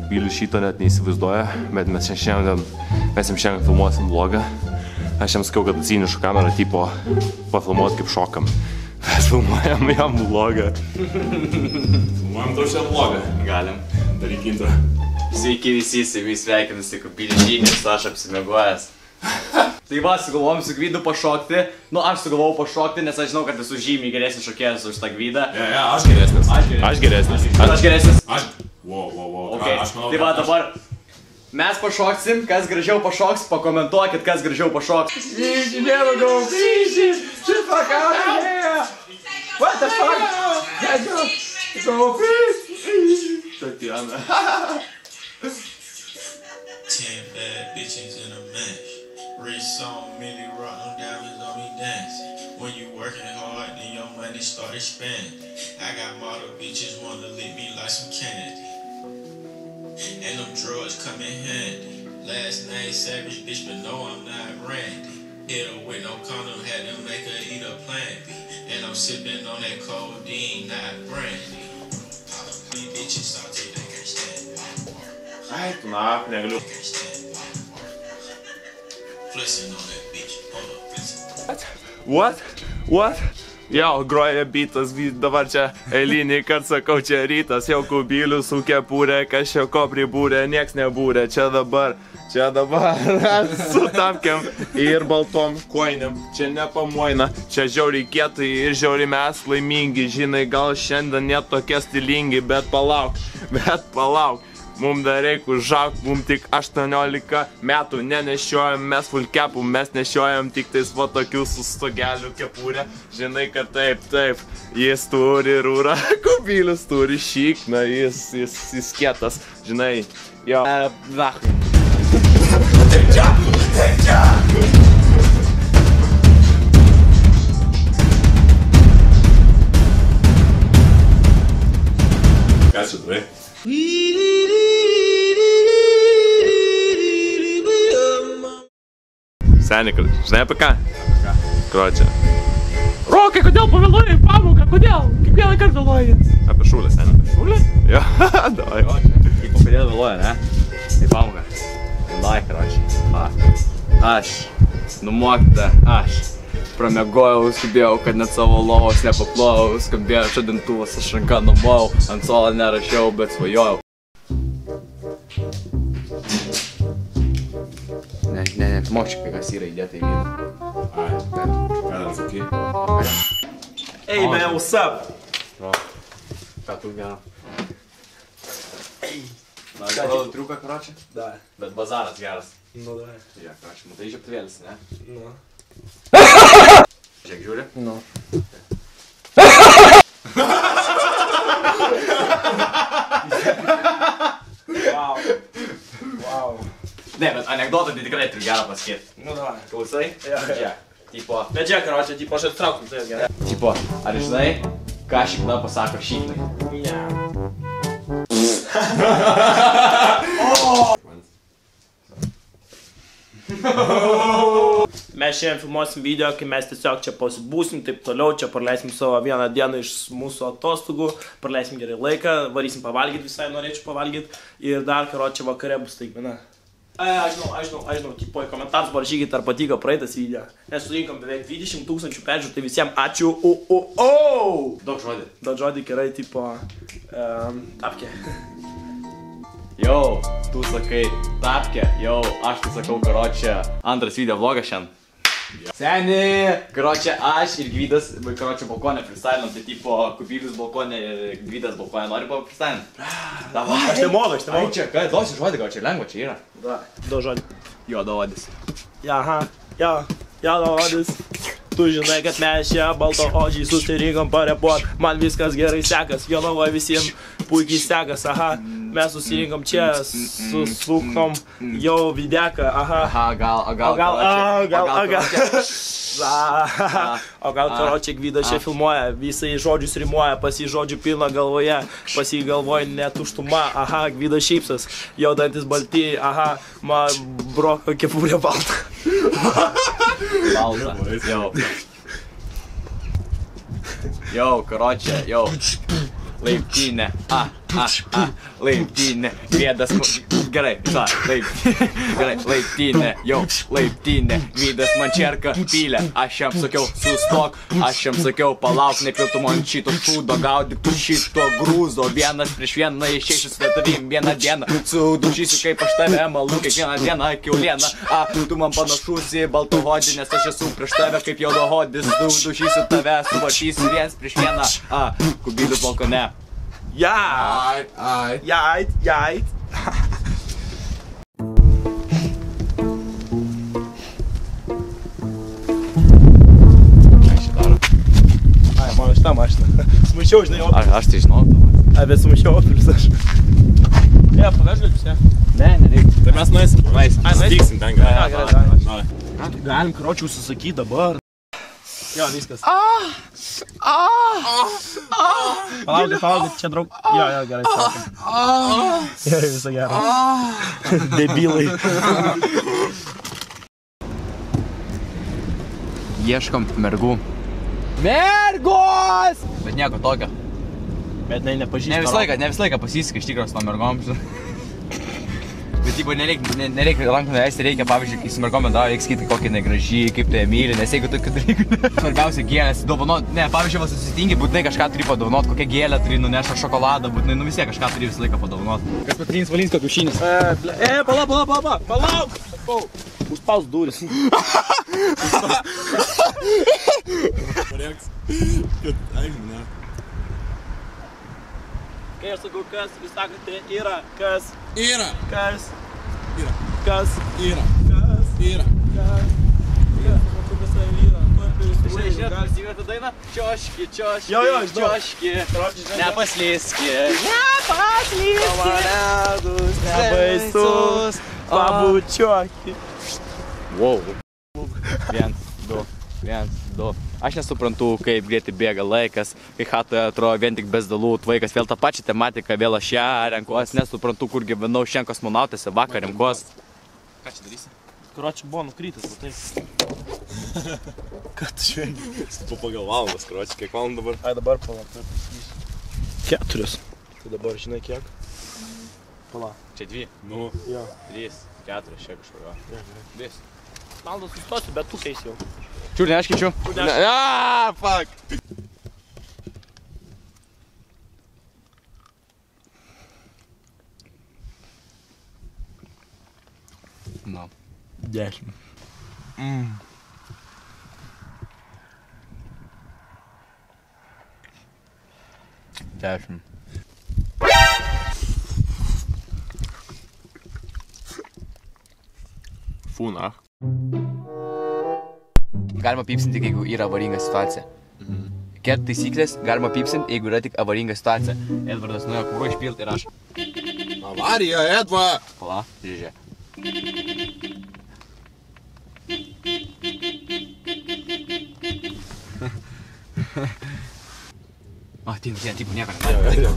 Kubilius šito net neįsivaizduoja, bet mes jam šiandien filmuosim vlogą. Aš jam sakiau, kad atsinešu kamerą tipo pafilmuot kaip šokam. Mes filmuojam jam vlogą. Filmuojam tau šią vlogą. Galim. Daryk intro. Sveiki visi, sveikinusi Kubilius žinius, aš apsimegojęs. Tai va, sugalvojom su Gvydu pašokti. Nu, aš sugalvojau pašokti, nes aš žinau, kad esu žymiai geresnis šokėjas už tą Gvydą. Aš geresnis. Aš geresnis. Aš geresnis? Wow. Okay. Tai va, dabar mes pašoksim, kas gražiau pašoks, pakomentuokit, kas gražiau pašoks. Easy, never go, easy, shit fuck out of here. What the fuck? Go, easy. Tatiana. 10 bad bitches in a match. Wrist on Millie rock, them diamonds on me dancing. When you working hard, then your money start expanding. I got model bitches wanna lick me like some candy. And them drugs come in handy. Last name Savage, bitch, but no, I'm not Randy. Hit her with no condom, had to make her eat a Plan B. And I'm sipping on that codeine, not brandy. These bitches salty, they can't stand me. Ai, tu na, negaliu. Flexing on that bitch, hold up, flexing. What? Jau, groja bitas, dabar čia eilinį kart sakau, čia rytas, jau Kubilius su kepurė, kas čia ko pribūrė, nieks nebūrė, čia dabar su tamkiam ir baltom koinėm, čia nepamoina, čia žiauriai kietai ir žiauriai mes laimingi, žinai, gal šiandien net tokie stilingi, bet palauk, mums dar reikia užaugt, mums tik 18 metų, nenešiojam mes full capų, mes nešiojam tik tais va tokių su stogeliu kepurė, žinai, kad taip, jis turi rūrą, Kubilius turi šikną, jis kietas, žinai, jo, Ką čia darai? Seni, žinai apie ką? Kročia. Rokai, kodėl pavėluoji į pamoką? Kodėl? Kiekvieną kartą vėluoji? Apie šūlę, seni. Šūlę? Jo, davai. Kaip kodėl vėluoja, ne? Į pamoką. Lai, kročiai. Aš. Numokyta. Aš. Pramegojau, skubėjau, kad net savo lovos nepaplojau. Skambėjo žadintuvas, aš ranką numojau. Ant suolo nerašiau, bet svajojau. Ne, močikai, kas yra įdėta į vyną. Ai, ką dar sakai? Hey man, what's up? Ką tu gero? Na, gal triuką, kročiai? Da. Bet bazaras geras. Nu, da. Ja, kročiai, matai žiaptuvėlis, ne? Nu. Žiūrėk, žiūri? Nu. Wow. Ne, bet anekdotą tai tikrai turiu gerą pasakyti. Nu, da. Klausai? Ja. Tipo, Bet čia, karočią, tipo, aš attraukiu, tai gerai. tipo, ar žinai, ką šikna pasako šiknai? Ne. Mes šiandien filmuosim video, kai mes tiesiog čia pasibūsim, taip toliau, čia praleisim savo vieną dieną iš mūsų atostogų, praleisim gerai laiką, varysim pavalgyti, visai norėčiau pavalgyti ir dar, karočią, vakare bus taigmena. Aš žinau, tipo, į komentarus parašykit, ar patiko praeitas video. Mes surinkom beveik 20 000 peržiūrų, tai visiems ačiū. Daug žodį. Daug žodį gerai, tipo, tapkė. Jau, tu sakai tapkė, jau, aš tai sakau, karočią, antras video vlogas šiandien. Seni, karočią, aš ir Gvydas, karočią, balkonę freestylinam, tai tipo, Kubilius balkonė ir Gvydas balkonė, nori freestylinti? Davai. Aš tai modu. Ai, čia, ką, duosi žodį, gal čia lengva, čia yra. Da, daug žodį. Jo, duodis. Aha, jo, duodis. Tu žinai, kad mes čia baltaodžiai susirinkom parepuot, man viskas gerai sekas, Jonavoje visiems puikiai sekas, aha, mes susirinkom čia, susukom jau videką, aha. O gal karočią Gvydas čia filmuoja, visai žodžius rimuoja, pas jį žodžių pilna galvoje, pas jį galvoje netuštuma, aha, Gvydas šypsas, jo dantis balti, aha, man broko kepurė balta. Balta, jau. Jau, karočią, jau. Laiptinė. Laiptinė, Gvidas, gerai, gerai, laiptinė, jau, laiptinė, Gvidas man čerka pylė, aš jam sakiau, sustok, aš jam sakiau, palauk, nepiltum ant šito šūdo, gaudyk tu šito grūzo, vienas prieš vieną išeisiu su tavim vieną dieną, sudužysiu kaip aš tave malu, kiekvieną dieną kiaulieną, tu man panašus į baltohodį, nes aš esu prieš tave kaip juodohodis, sudužysiu tave, suvartysiu viens prieš vieną, Kubilius balkone. Jait. Ai, mano šitą mašiną. Sumaišiau, žinai, Opelius. Aš tai žinau. Bet sumaišiau Opelius aš. Pavežgalius, ne? Ne, nereikia. Tai mes nueisim. Stiksim ten gerai. Galim, karočiui, užsisakyti dabar. Jo, viskas. Palaukit, čia draug... Jo, gerai, sakom. Gerai, visą gerą. Debilai. Ieškom mergų. Mergos! Bet nieko tokio. Bet nepažįstu. Ne visą laiką pasisika iš tikrųjų su tom mergom. Bet jeigu nereikia rankų nuleisti, reikia, pavyzdžiui, kai su mergom bendrauji, reikia sakyti, kokį negražį, kaip tu ją myli, nes jeigu tokių dalykų... Svarbiausia gėlės, dovanot, ne, pavyzdžiui, vas susitingi, būtinai kažką turi padovanot, kokią gėlę turi nunešti, ar šokoladą, būtinai, vis tiek kažką turi visą laiką padovanot. Kas Patrinis Valinsko kiaušinis? Palauk! Užspaus duris. Kai aš sakau, kas, jūs sakote, yra, kas? Yra. Kas? Yra. Kas? Yra. Kas? Yra. Kas? Matau, kas tai yra. Žiūrėtų dainą? Čioški, Jo, žinau. čioški, nepaslyski. Pavaledus, nebaisus, pabučiuoki. Wow. 1, 2. Aš nesuprantu, kaip greitai bėga laikas, kai chatoje atrodo vien tik bezdalų, vaikas vėl tą pačią tematiką, vėl aš ją renkuos, nesuprantu, kur gyvenau šiandien kosmonautėse, vakar renkuos. Ką čia darysi? Karočiui buvo nukrytas, va taip. Ką tu švengi? Po pagal valandas, karočiui, kiek valandų dabar? Ai, dabar palauk, tai pasakysiu. 4. Tai dabar žinai kiek? Palauk. Čia 2. Nu. Jo. 3, 4, čia kažkokio. 2. Valandas sustosiu, bet tu keisi jau. Čiūrė, aš keičiu. Fuck! No. 10. 10. Fūna. Galima pipsinti, jeigu yra avaringa situacija. Ket taisyklės, galima pipsinti, jeigu yra tik avaringa situacija. Edvardas nuėjo kuro išpilti ir aš. Avarija, Edva! Pala, žiūrė. O, tipo, nieko negali.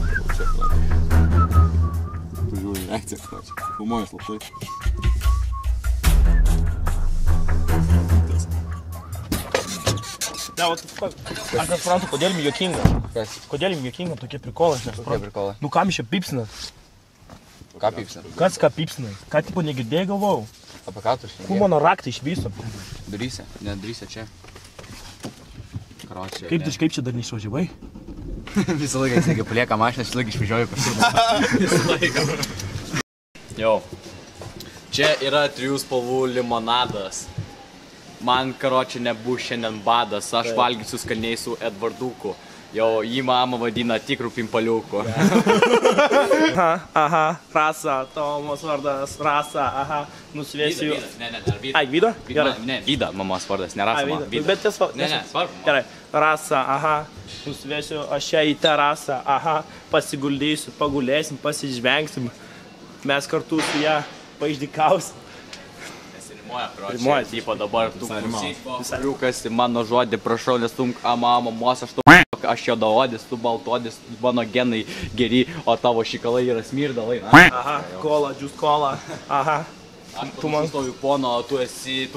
Tu žiūri reakciją, karočiui. Filmuoju slaptai. Ne, what the fuck? Aš nesuprantu, kodėl jums juokinga. Kas? Kodėl jums juokinga tokie prikolai, aš Kokie nesuprantu. prikolai? Nu kam čia pipsinat? Ką pipsinat? Kas ką pipsinai? Ką tipo negirdėjai galvojau? Apie ką tu Kur mano raktai iš viso? Duryse, ne duryse čia. Karočiui. Kaip čia dar neišvažiavai? Visą laiką jis negi palieka mašiną, šitą laiką išvažiuoju kažkur. Visą laiką. Jau. Čia yra 3 spalvų limonadas. Man, karočiui, nebus šiandien badas, aš valgysiu skaniai su Edvarduku. Jau jį mama vadina tikrų pimpaliuku. Aha, Rasa, Tomas vardas, Rasa, aha, nusivėsiu. Ne, dar Vida. Ai, Vida? Gerai. Ne, Vida mamos vardas, ne Rasa, Ai, Vida. Bet tiesa, Ne, svarbu. Gerai, Rasa, aha, nusivėsiu aš čia į terasą, aha, pasiguldysiu, pagulėsim, pasižvengsim, mes kartu su ją paišdykausim. Rimuoja, tipo dabar tu klausyk, mano žodį, prašau, nestumk mamos, aš juodaodis, tu baltodis, mano genai geri, o tavo šikalai yra smirdalai. Aha, kola, džius kola, aha. Tu man stovi pono, tu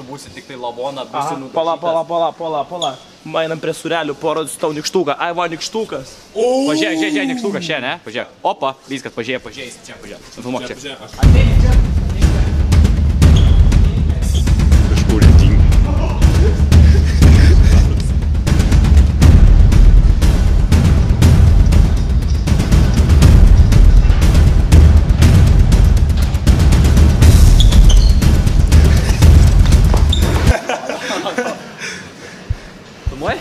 būsi tik tai lavona, Aha, pala. Mainam prie surelių, parodysiu tau nikštuką. Ai, va, nikštukas. Pažiūrėk, nikštukas čia, ne? Pažiūrėk. Opa, viskas, pažiūrėk, čia, pažiūrėk. Nufilmuok čia. Kažkur tingi. Filmuoji?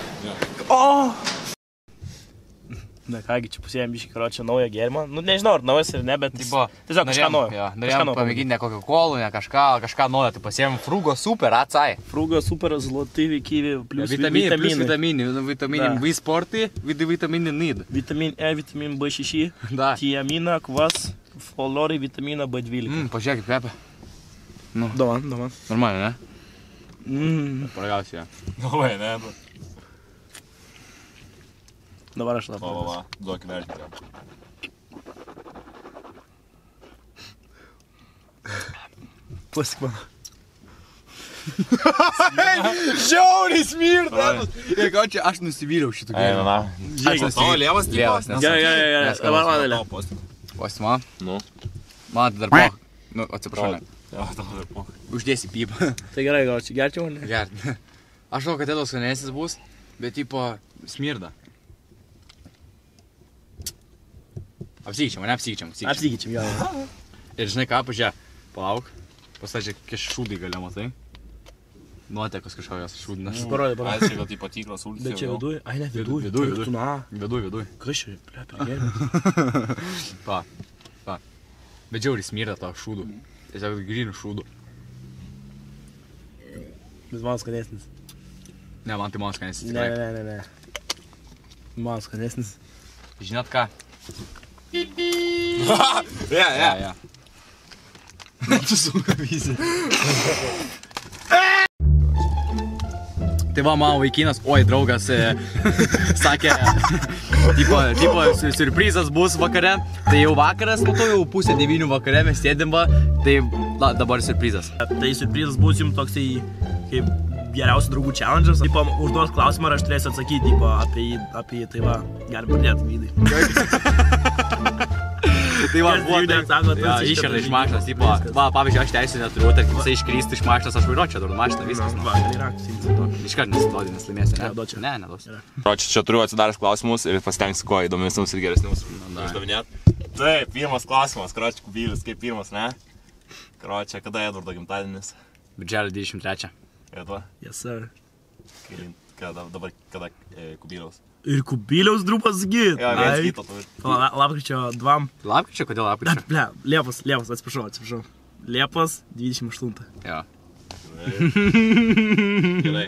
Na kągi, čia pusėjom biškį, karočią naują gėrimą. Nu, nežinau, ar naujas ar ne, bet tiesiog kažką naujo. Norėjom pamėginti ne Coca-Colą, ne kažką naujo. Tai pasiėmėm Frugo Super, atsai. Frugo Super, zlotyvi, kivi, plus Vitaminai, V-sportai, vitaminai need. Vitamin E, vitamin B6, Da. tiamina, kvas, folorai, vitaminą B12. Pažiūrėk, kvepia. Nu, Doman. normaliai, ne? Paragausiu ją. Galvai, ne? Dabar aš labai. Va, duok vertinti. Klausyk mano. Žiauriai smirda! Ir ką čia, aš nusivyliau šitų gėrimų. Na. Žiūrėk, Tavo lievas Lievas, nes... gerai, dabar manelė. Posti man? Nu. Man tai dar po. Nu, atsiprašau, ne. Jo, tavo dar po. Uždėsi pybą. Tai gerai, gal čia gerčiau, ne? Gert. Aš žinau, kad ėdos skanesnis bus, bet tipo smirda. Apsikeičiam, apsikeičiam. Apsikeičiam, jo. Ir žinai ką, pažiūrėk, palauk. Pasačiau, šūdai galia, matai. Nuotekos kažkokios šūdinas. Parodė. Ai, čia gal tipo tikros ultis. Bet čia viduj? Ai, ne, viduj. Viduj. Na. Viduj. Kas čia, ble, prigėrė? Pa. Bet žiauriai smirda to šūdų. Tiesiog grynų šūdų. Bet man skanesnis. Ne, man tai man skanesnis. Ne. Man skanesnis. Žinot ką? Ja. Tu sunka visi. Tai va, mano vaikinas, draugas sakė, tipo, surprizas bus vakare. Tai jau vakaras, matau, jau 8:30 vakare mes sėdim va, tai dabar surprizas. Tai surprizas bus jums toksai kaip geriausių draugų challenge'as. Tipo, užduos klausimą ir aš turėsiu atsakyti tipo, apie jį, tai va, galim pradėti Vydai. Tai va, buvo iškerta iš mašinos, tipo, va, pavyzdžiui, aš teisų neturiu, tarkim, jisai iškrįstų iš mašinos, aš vairuočiau dar mašiną, viskas. Va, gali raktus imti to. Iškart nesiduodi, nes laimėsi, ne? Neduočiau. Ne, neduosiu. Čia turiu atsidaręs klausimus ir pasitengsiu kuo įdomesnius ir geresnius uždavinėt. Taip, pirmas klausimas, karočią Kubilius, kaip pirmas, ne? Karočią, kada Edvardo gimtadienis? Birželio 23. Edva? Yes, sir. Dabar kada Kubiliaus? Ir Kubiliaus drupas git. Jo, vienas kito turi. Lapkričio 2. Lapkričio, kodėl lapkričio? Ble, Liepos, atsiprašau. Liepos 28. Jo. Gerai.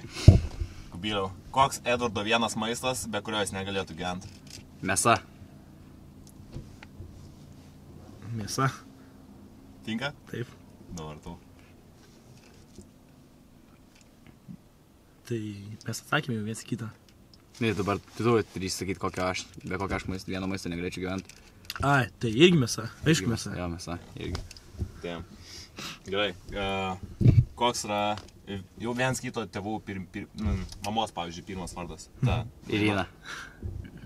Kubiliau, koks Edvardo vienas maistas, be kurio jis negalėtų gyventi? Mėsa. Mėsa. Tinka? Taip. Dabar tu. Tai mes atsakėme viens kitą. Ne, dabar tu turi sakyti, be kokio aš vieno maisto negalėčiau gyventi. Ai, tai irgi mėsa. Aišku mėsa. Jo, mėsa, irgi. Taip. Gerai. Koks yra jau viens kito tėvų, mamos, pavyzdžiui, pirmas vardas? Ta. Irina.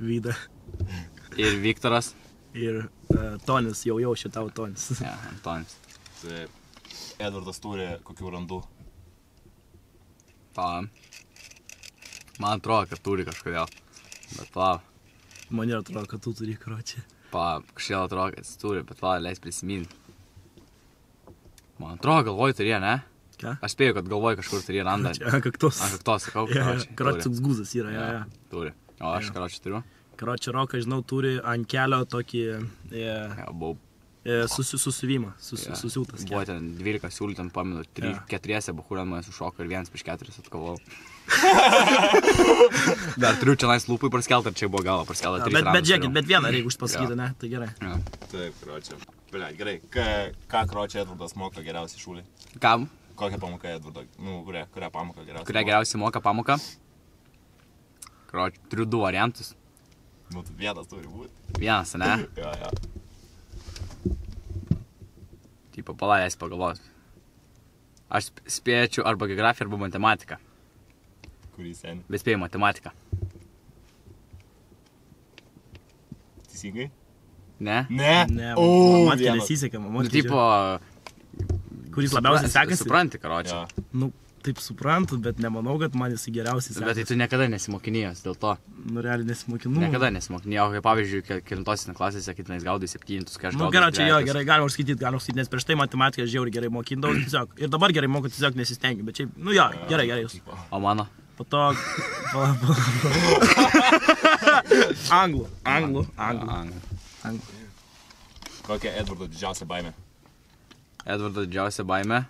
Vyda. Ir Viktoras. Ir Tonis, jau šitau Tonis. Ja, Antonis. Taip. Edvardas turi kokių randų? Man atrodo, kad turi kažkodėl. Bet palauk. Man ir atrodo, kad tu turi karočią. Kažkodėl atrodo, kad jis turi, bet palauk, leis prisiminti. Man atrodo, galvoju turėjo, ne? Ką? Aš spėju, kad galvoju kažkur turėjo randą. Ant kaktos. Ant kaktos, sakau, karočią. Karočią toks guzas yra, ja. Turi. O aš karočią turiu. Karočią Roką, žinau, turi ant kelio tokį Buvau. susivimą, susiūtas. Buvo ten 12 siūlį, ten paminu, 4 bahūrė mane sušoko ir 1/4 atkovau. Dar turiu čia nais lūpai praskeltą, ar čia buvo galą praskeltą 3 randas. Bet žiūrėkit, bet vieną reikia pasakyti, ne? Tai gerai. Taip, karočią. Gerai. Ką karočią Edvardas moka geriausiai šūlį? Kam? Kokią pamoką Edvardo? Kurią pamoką geriausiai? Kurią geriausiai moka pamoką? Karočią, turiu 2 variantus. Vienas turi būti. Vienas, ne? Jo. Tipo, pagalvosiu. Aš spėčiau arba geografiją, arba matematiką. Kurį senį? Bet spėjau matematiką. Teisingai? Ne? Ne. Ne, O, matkė vienas. nesisekė, Nu, matkė. tipo... Kuris labiausiai sekasi? Supranti, karočią. Jo. Nu, taip suprantu, bet nemanau, kad man jisai geriausiai Bet tai sekasi. tu niekada nesimokinėjęs dėl to. Nu, realiai nesimokinu. Niekada nesimokinėjau, kaip pavyzdžiui, kelintosine klasėse, kai tenais gaudai 7, kai aš Nu, gaudau. gerai, čia jo, gerai, galima užskaityti, nes prieš tai matematiką žiauriai gerai mokindavau, tiesiog. Ir dabar gerai moku, tiesiog nesistengiu, bet šiaip, nu jo, gerai, jūs. O mano? Po to... Anglų. Kokia Edvardo didžiausia baimė? Edvardo didžiausia baimė.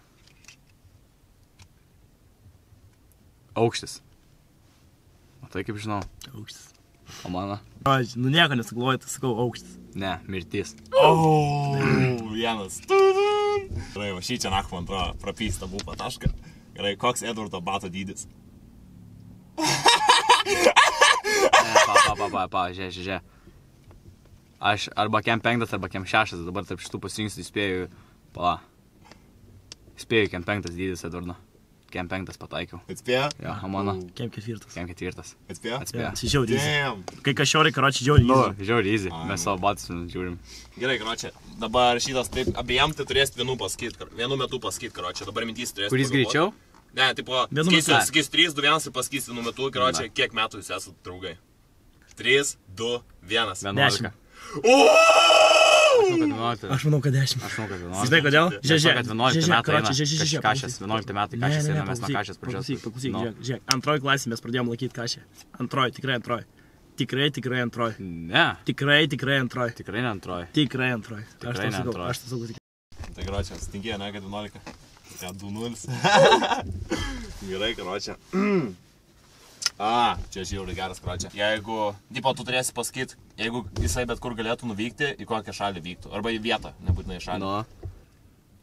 Aukštis. O tai kaip žinau. Aukštis. O mano? Aš, nu nieko nesugalvoju, tai sakau aukštis. Ne, mirtis. O, vienas. Gerai, va šį čia naku man atrodo prapysta būpa tašką. Gerai, koks Edvardo bato dydis? Žiūrė. Aš arba kem 5 arba kem 6, dabar tarp šitų pasirinksiu, spėju, spėju kem 5 dydis Edvardo. Kem 5 pataikiau. Atspėjo? Jo, o mano? Kem 4. Kem 4. Atspėjo? Atspėjo. Čia žiauriai easy. Damn. Kai kažkiori, karočiui, žiauriai Nu, easy. žiauriai easy. Mes savo batus žiūrim. Gerai, karočią. Dabar šitas taip, abiem tai turėsit vienu metu pasakyti, karočią. Dabar mintys turėsit. Kuris greičiau? Ne, tipo, Vienu metu. sakysiu 3, 2, 1 ir pasakysiu vienu metu, karočią, kiek metų jūs esat draugai. 3, 2, 1. 11. Aš manau, kad 10. Aš manau, kad 11. Žinai kodėl? Žiūrėk, kad 11 metų eina. Žiūrėk, Kašės, 11 metai kašės eina, mes nuo kašės pradžios. Paklausyk, žiūrėk. Antroji klasė mes pradėjom laikyti kašę. Antroji, tikrai antroji. Tikrai antroji. Ne, Tikrai antroji. tikrai ne antroji. Tikrai antroji. Tikrai ne antroji. Aš tas sakau. Tai karočią, stingė, ne, kad 11. Tai 2-0. Gerai, karočią. Čia žiauriai geras, karočią. Jeigu, tipo, tu turėsi pasakyti, jeigu jisai bet kur galėtų nuvykti, į kokią šalį vyktų. Arba į vietą, nebūtinai į šalį. Nu,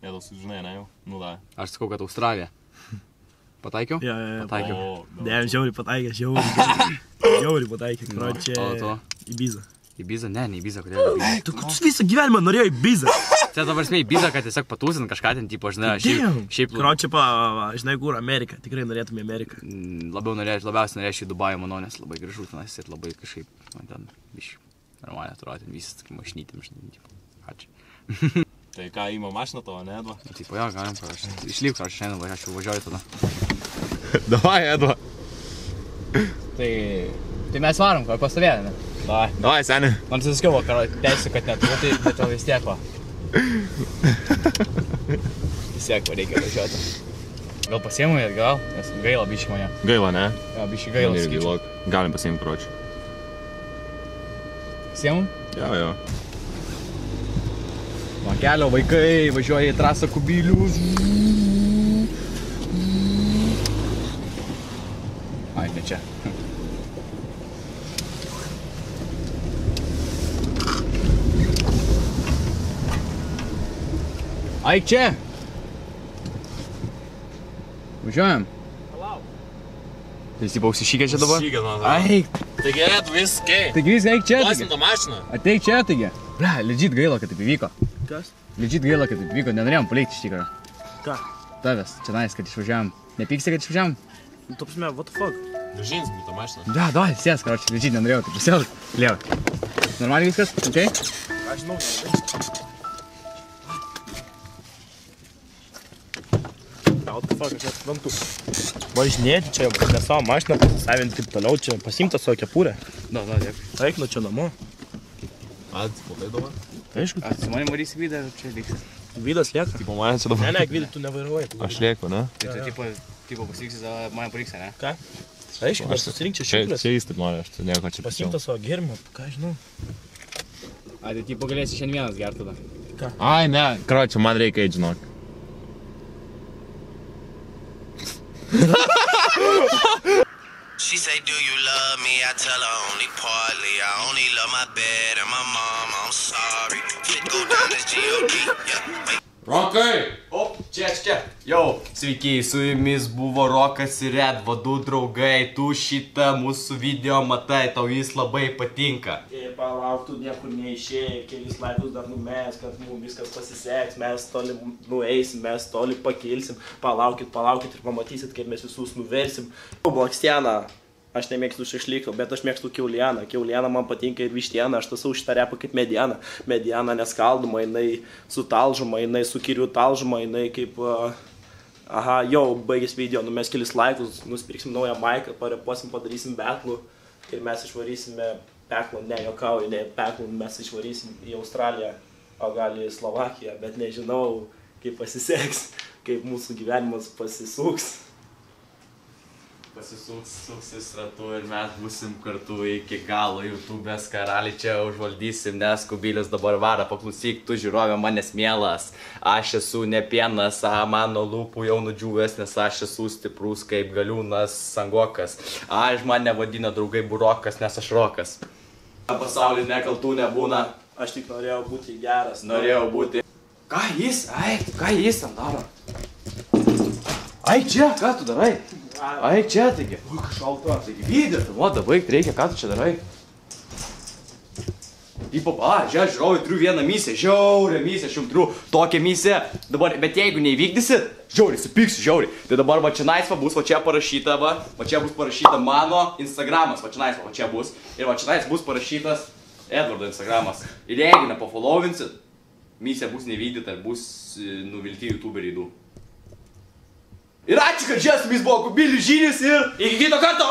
Jėdau, žinai, ne jau? Nu, da. aš sakau, kad Australija. Pataikiau? Jo. Pataikiau. Dėm, žiauriai pataikė, žiauriai pataikė. Karočią, O tu? Ibiza. Ibiza? Ne, ne Ibiza, kodėl Ibiza? Tu visą gyvenimą norėjai Ibiza. Tai dabar smėjai Ibiza, kad tiesiog patūsint kažką ten, tipo, žinai, šiaip Karočią, žinai kur, Amerika. Tikrai norėtume Ameriką. labiausiai norėčiau į Dubajų, manau, nes labai gražu tenais ir labai kažkaip, man ten, biškai, normaliai atrodo, ten visas, kaip mašinytėm, žinai, tipo, ačiū. Tai ką, įma mašiną tavo, ne, Edva? Tipo, jo, galim parašyti. Išlyk, aš šiandien važiuoju tada. Davai, Edva. Tai mes varom, ko pastovėdami. Davai, seni. Man susiskiau vakaro, teisiu, kad neturiu, bet vis tiek va. Vis tiek va reikia važiuoti. Gal pasiėmui atgal, nes gaila biškai mane. Gaila, ne? Jo, biškai gaila, sakyčiau. Galim pasiimti, karočią. Pasiėmum? Jo. Nuo kelio vaikai važiuoja į trasą kubilius. Ai, ne čia. Ai, čia. Važiuojam. Jis jau užsišykė čia dabar? Užsišykė, man atrodo. Ai, Taigi, Ed, viskai. taigi jis eik čia. Pasim tą mašiną. Ateik čia, taigi. Ble, legit gaila, kad taip įvyko. Kas? Legit gaila, kad taip įvyko. Nenorėjom palikti iš tikrųjų. Ką? Tavęs, čia nais, kad išvažiavam. Nepyksti, kad išvažiavam? Nu, tu prasme, what the fuck? Grąžins būtų mašiną. Da, davai, sės, karoči, legit nenorėjau, taip pasielg. Lieva. Normaliai viskas? Okay? Aš žinau. What the fuck, aš nesuprantu. Važinėti čia, ne savo mašiną pasisavinti taip toliau, čia pasimta savo kepurę. Da, dėkui. Eik nu čia namo. Atsipotai dabar. Aišku, Su manim varys vydą, čia liks. Vydas lieka. Tipo, mane čia dabar. Ne, Gvidai, tu nevairuoji. Aš lieku, ne? Tai tu tipo pasiksi, mane paliks, ne? Ką? Aišku, aš susirinkčiau šiuklės. Čia jis taip nori, aš nieko čia Pasimta savo gėrimą, ką žinau. A, tai tipo galėsi šiandien vienas gerti tada. Ai, ne. Karočią, man reikia eit, žinok. She say, do you love me? I tell her only partly. I only love my bed and my mom. I'm sorry. Shit go down as G.O.D. Yeah. Rokai! Op. Čia. Jau, sveiki, su jumis buvo Rokas ir Red, vadų draugai. Tu šitą mūsų video matai, tau jis labai patinka. Palauk, tu niekur neišėjai, kelis laikus dar numės, kad mums viskas pasiseks, mes toli nueisim, mes toli pakilsim. Palaukit ir pamatysit, kaip mes visus nuversim. Blakstiena. Aš nemėgstu šašlyko, bet aš mėgstu kiaulieną. Kiaulieną man patinka ir vištiena, aš tasau šitą repą kaip mediena. Mediena neskaldoma, jinai sutalžoma, jinai su kiriu talžoma, jinai kaip... Aha, jau baigęs video, numės kelis laikus, nusipirksim naują maiką, parepuosim, padarysim betlų ir mes išvarysime peklų, ne, jokauju, ne peklų, mes išvarysim į Australiją, o gal į Slovakiją, bet nežinau, kaip pasiseks, kaip mūsų gyvenimas pasisuks. Pasisuksis ratu ir mes būsim kartu iki galo. YouTube'ės karaliai čia užvaldysim, nes Kubilius dabar vara. Paklausyk, tu žiūrovė manęs mielas. Aš esu ne pienas, mano lūpų jau nudžiūvęs, nes aš esu stiprus kaip galiūnas sangokas. Aš mane vadina draugai burokas, nes aš rokas. Pasaulyje nekaltų nebūna. Aš tik norėjau būti geras. Norėjau būti. Ką jis ten daro? Ai čia, ką tu darai? Ai čia, taigi. Ui, šalta. Taigi, video, filmuotą baigti reikia, ką tu čia darai? Žiūrovai, turiu vieną misiją, žiaurią misiją, aš jums turiu tokią misiją. Dabar, bet jeigu neįvykdysit, žiauriai, supyksiu, žiauriai. Tai dabar va čia naisva bus, va čia parašyta, va čia bus parašyta mano Instagramas, va čia naisva, va čia bus. Ir va čia naisva bus parašytas Edvardo Instagramas. Ir jeigu nepafollowinsit, misija bus nevykdyta ir bus nuvilti youtuberiai du. Ir ačiū, kad čia su jumis buvo Kubilius Žinius ir iki kito karto.